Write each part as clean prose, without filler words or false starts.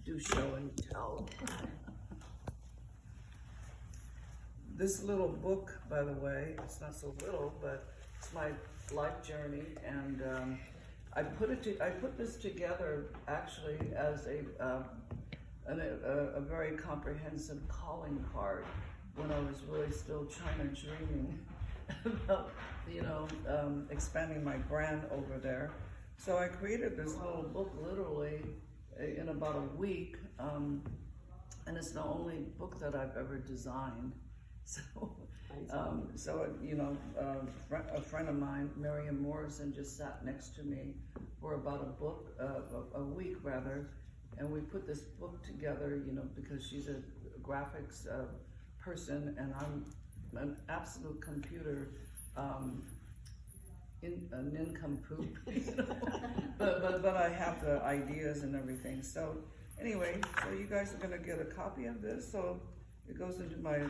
do show and tell. This little book, by the way, it's not so little, but it's my life journey, and I put this together actually as a very comprehensive calling card when I was really still China dreaming about, expanding my brand over there. So I created this little book literally in about a week, and it's the only book that I've ever designed. So, a friend of mine, Marion Morrison, just sat next to me for about a week rather, and we put this book together, because she's a graphics person, and I'm an absolute computer nincompoop, but I have the ideas and everything. So anyway, so you guys are gonna get a copy of this. So it goes into my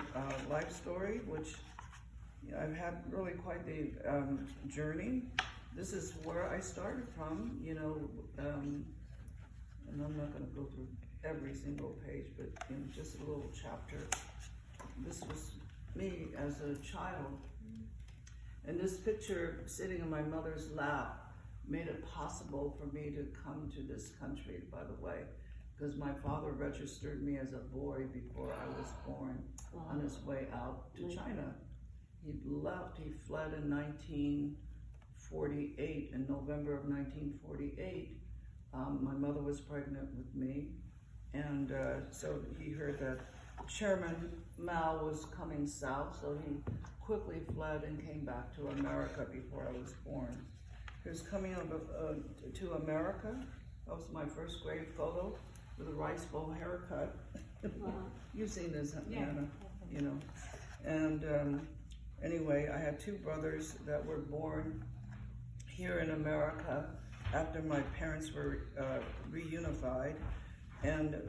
life story, which I've had really quite the journey. This is where I started from, and I'm not going to go through every single page, but in just a little chapter. This was me as a child, and this picture sitting in my mother's lap made it possible for me to come to this country, by the way, because my father registered me as a boy before I was born on his way out to China. He fled in 1948, in November of 1948. My mother was pregnant with me, and so he heard that Chairman Mao was coming south, so he quickly fled and came back to America before I was born. He was coming to America. That was my first grade photo with a rice bowl haircut. You've seen this, Hannah, And anyway, I had two brothers that were born here in America after my parents were reunified. And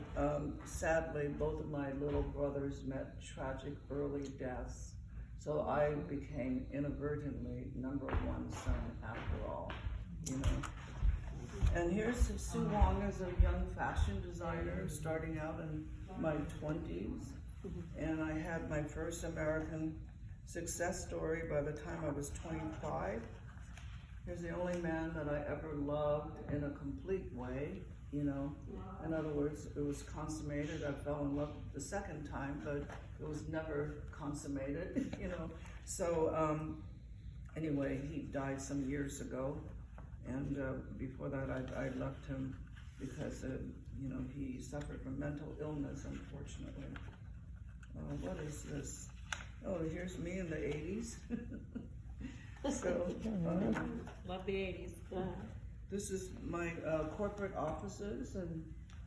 sadly, both of my little brothers met tragic early deaths. So I became inadvertently #1 son after all, And here's Sue Wong as a young fashion designer starting out in my 20s. And I had my first American success story by the time I was 25. Here's the only man that I ever loved in a complete way, In other words, it was consummated. I fell in love the second time, but it was never consummated, So anyway, he died some years ago. And before that, I left him because, he suffered from mental illness, unfortunately. What is this? Oh, here's me in the 80s. So, love the 80s. This is my corporate offices and,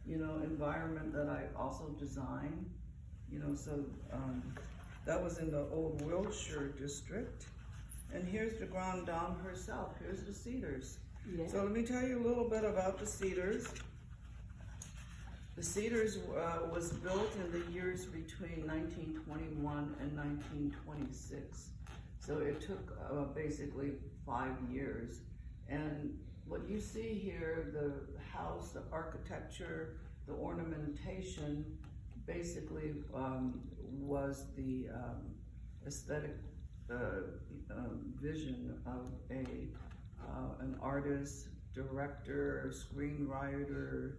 environment that I also designed. So that was in the old Wilshire district. And here's the Grande Dame herself. Here's the Cedars. Yeah. So let me tell you a little bit about the Cedars. The Cedars was built in the years between 1921 and 1926. So it took basically 5 years. And what you see here, the house, the architecture, the ornamentation, basically was the aesthetic vision of an artist, director, screenwriter,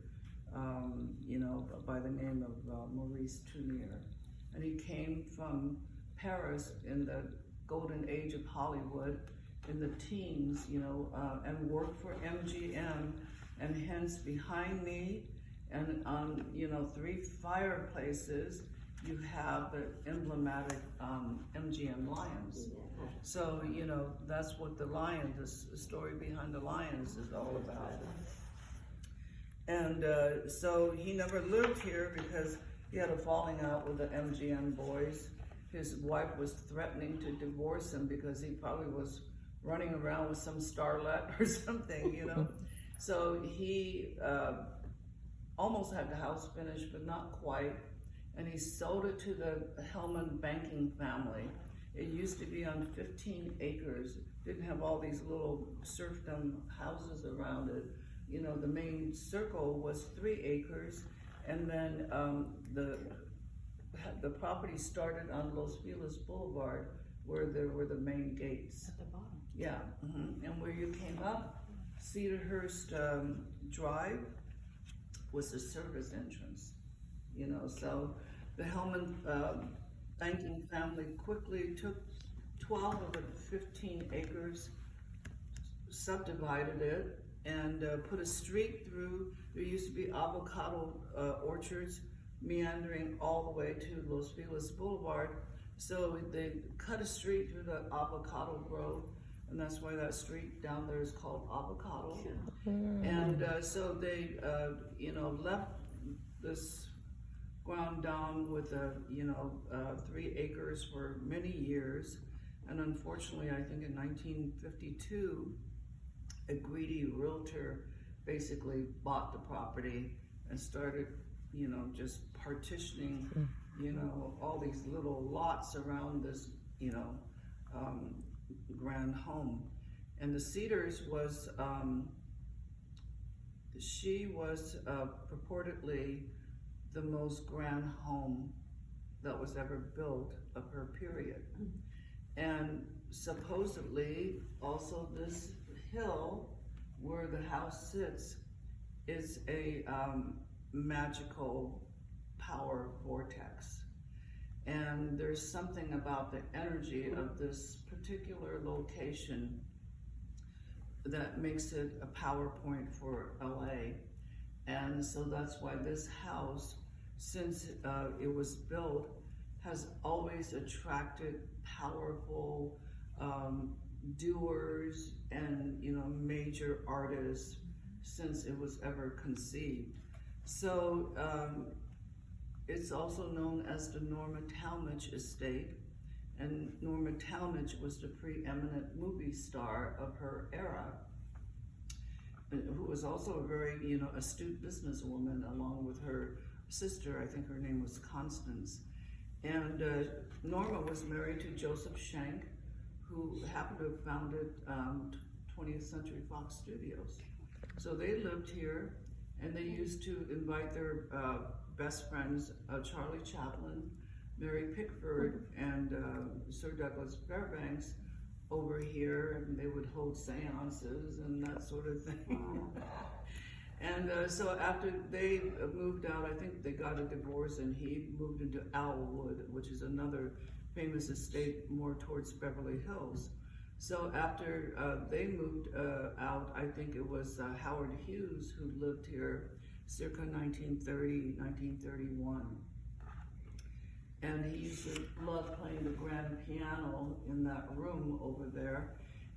by the name of Maurice Tounier. And he came from Paris in the golden age of Hollywood in the teens, and worked for MGM, and hence behind me and on, 3 fireplaces, you have the emblematic MGM lions. So, that's what the story behind the lions is all about. And so he never lived here because he had a falling out with the MGM boys. His wife was threatening to divorce him because he probably was running around with some starlet or something, So he almost had the house finished, but not quite. And he sold it to the Hellman banking family. It used to be on 15 acres. Didn't have all these little serfdom houses around it. The main circle was 3 acres, and then, the property started on Los Feliz Boulevard, where there were the main gates. At the bottom. Yeah, and where you came up, Cedarhurst Drive was the service entrance, you know, so the Hellman banking family quickly took 12 of the 15 acres, subdivided it, and put a street through. There used to be avocado orchards meandering all the way to Los Feliz Boulevard, so they cut a street through the avocado grove, and that's why that street down there is called Avocado. And so they, you know, left this ground down with 3 acres for many years, and unfortunately, I think in 1952, a greedy realtor basically bought the property and started, you know, just partitioning, you know, all these little lots around this, you know, grand home. And the Cedars was, she was purportedly the most grand home that was ever built of her period. And supposedly also this hill where the house sits is a magical power vortex. And there's something about the energy of this particular location that makes it a power point for LA. And so that's why this house, since it was built, has always attracted powerful doers and, you know, major artists since it was ever conceived. So it's also known as the Norma Talmadge Estate, and Norma Talmadge was the preeminent movie star of her era, who was also a very, you know, astute businesswoman, along with her sister. I think her name was Constance. And Norma was married to Joseph Schenck, who happened to have founded 20th Century Fox Studios. So they lived here, and they used to invite their best friends, Charlie Chaplin, Mary Pickford, and Sir Douglas Fairbanks, over here, and they would hold seances and that sort of thing. And so after they moved out, I think they got a divorce, and he moved into Owlwood, which is another famous estate more towards Beverly Hills. So after they moved out, I think it was Howard Hughes who lived here circa 1930, 1931. And he used to love playing the grand piano in that room over there.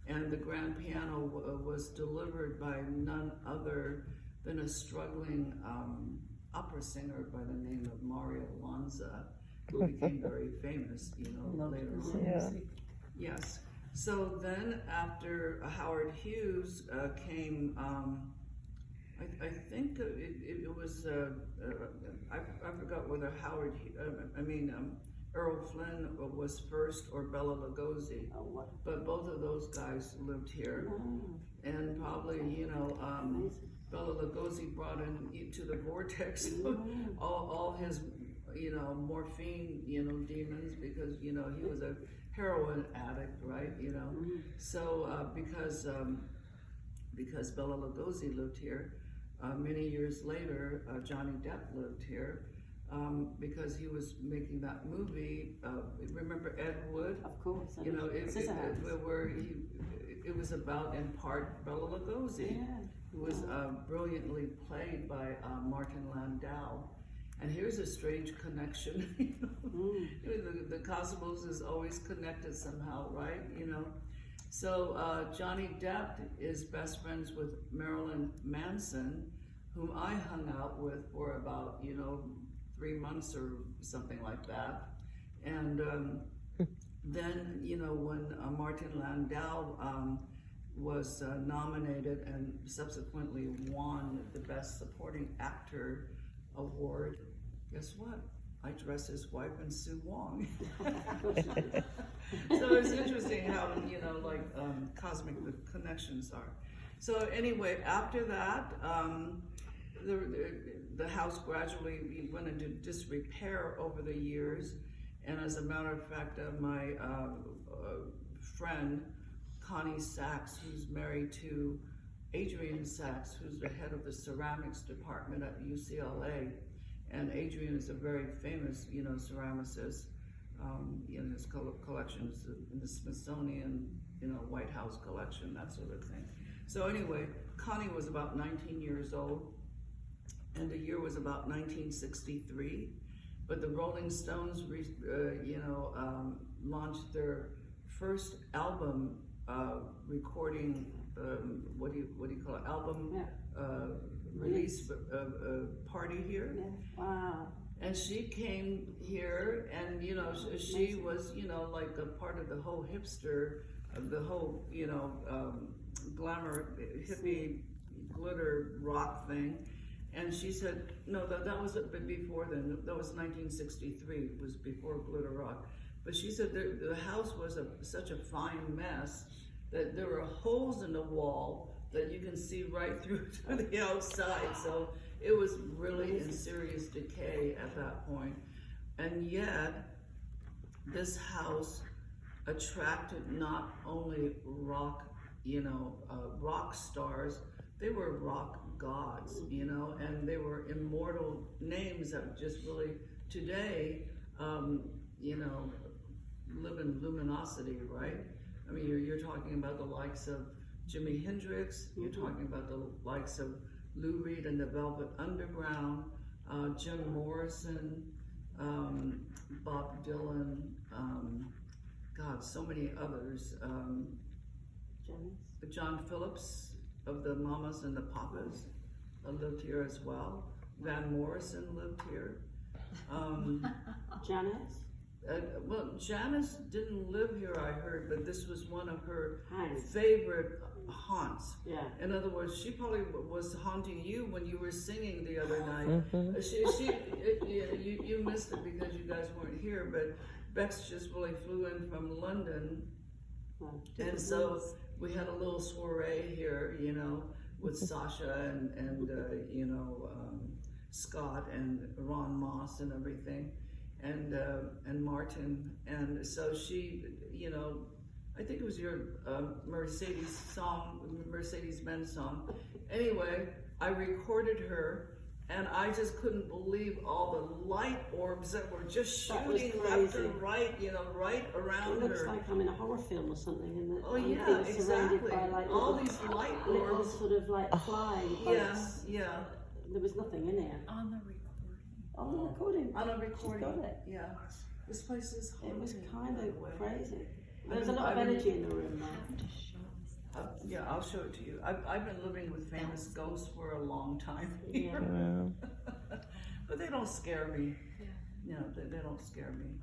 And the grand piano was delivered by none other than a struggling opera singer by the name of Mario Lanza, who became very famous, you know, later on. Yeah. Yes. So then after Howard Hughes came, I think it was, I forgot whether Errol Flynn was first or Bela Lugosi, but both of those guys lived here. And probably, you know, Bela Lugosi brought into the vortex all his, you know, morphine, you know, demons, because, you know, he was a heroin addict, right, you know. So because Bela Lugosi lived here, many years later, Johnny Depp lived here, because he was making that movie. Remember Ed Wood? Of course. You know, it was about, in part, Bela Lugosi, who was brilliantly played by Martin Landau. And here's a strange connection. You know, the cosmos is always connected somehow, right? You know. So Johnny Depp is best friends with Marilyn Manson, whom I hung out with for about, you know, 3 months or something like that. And then, you know, when Martin Landau was nominated and subsequently won the Best Supporting Actor award, guess what? I dressed his wife in Sue Wong. So it's interesting how, you know, like cosmic the connections are. So anyway, after that, the house gradually went into disrepair over the years, and as a matter of fact, my friend Connie Sachs, who's married to Adrian Sachs, who's the head of the ceramics department at UCLA, and Adrian is a very famous, ceramicist. His collection is in the Smithsonian, White House collection, that sort of thing. So anyway, Connie was about 19 years old, and the year was about 1963. But the Rolling Stones, launched their first album recording. What do you call it? Album release party here. Yeah. Wow. And she came here, and she was like a part of the whole hipster, the whole glamour hippie glitter rock thing. And she said, no, that was a bit before then. That was 1963. It was before glitter rock. But she said the house was such a fine mess that there were holes in the wall that you can see right through to the outside. So it was really in serious decay at that point. And yet, this house attracted not only rock, rock stars, they were rock gods, and they were immortal names that just really, today, live in luminosity, right? I mean, you're talking about the likes of Jimi Hendrix, you're talking about the likes of Lou Reed and the Velvet Underground, Jim Morrison, Bob Dylan, so many others. John Phillips of the Mamas and the Papas lived here as well. Van Morrison lived here. Janice? Well, Janice didn't live here, I heard, but this was one of her Haunts. favorite haunts. Yeah. In other words, she probably was haunting you when you were singing the other night. You missed it because you guys weren't here, but Bex just really flew in from London, and so we had a little soiree here, with Sasha and Scott and Ron Moss and everything, and Martin, and so she, I think it was your Mercedes-Benz song. Anyway, I recorded her, and I just couldn't believe all the light orbs that were just shooting left and right, right around her. It looks like I'm in a horror film or something, and Oh yeah, exactly. By, all these light little orbs. sort of like flying boats. Yeah. There was nothing in here. On the recording. On the recording. On a recording. She's got it. Yeah. This place is haunted. It was kind by the way. of crazy. There's a lot of energy in the room now. Yeah, I'll show it to you. I've been living with famous ghosts for a long time here. Yeah. But they don't scare me. Yeah. They don't scare me.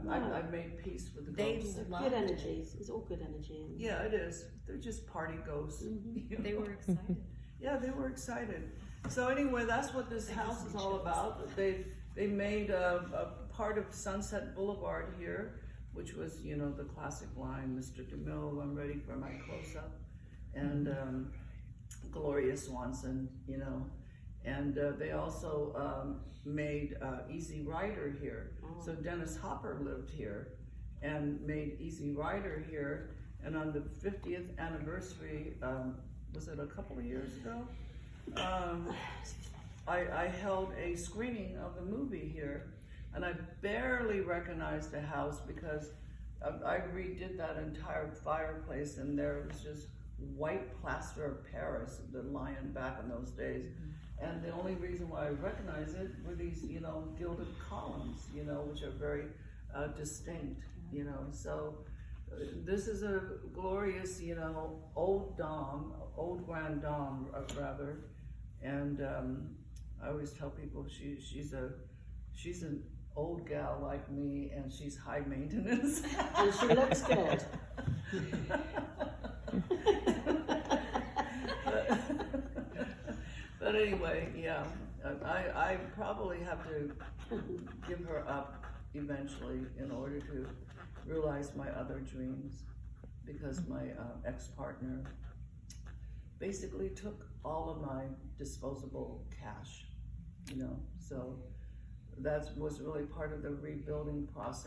No. I've made peace with the They ghosts. loved Good it. energies. It's all good energy. Yeah, it is. They're just party ghosts. They were excited. Yeah, they were excited. So anyway, that's what this house is all about. They made a part of Sunset Boulevard here, which was, the classic line, Mr. DeMille, I'm ready for my close-up, and Gloria Swanson, and they also made Easy Rider here. So Dennis Hopper lived here and made Easy Rider here, and on the 50th anniversary, was it a couple of years ago? I held a screening of the movie here, and I barely recognized the house because I redid that entire fireplace, and there was just white plaster of Paris, the lion back in those days. And the only reason why I recognized it were these, gilded columns, which are very distinct, So this is a glorious, old grand dame, rather. And I always tell people she's an old gal like me, and she's high maintenance. And she looks good. But anyway, yeah, I probably have to give her up eventually in order to realize my other dreams, because my ex-partner basically took all of my disposable cash, you know, so that was really part of the rebuilding process.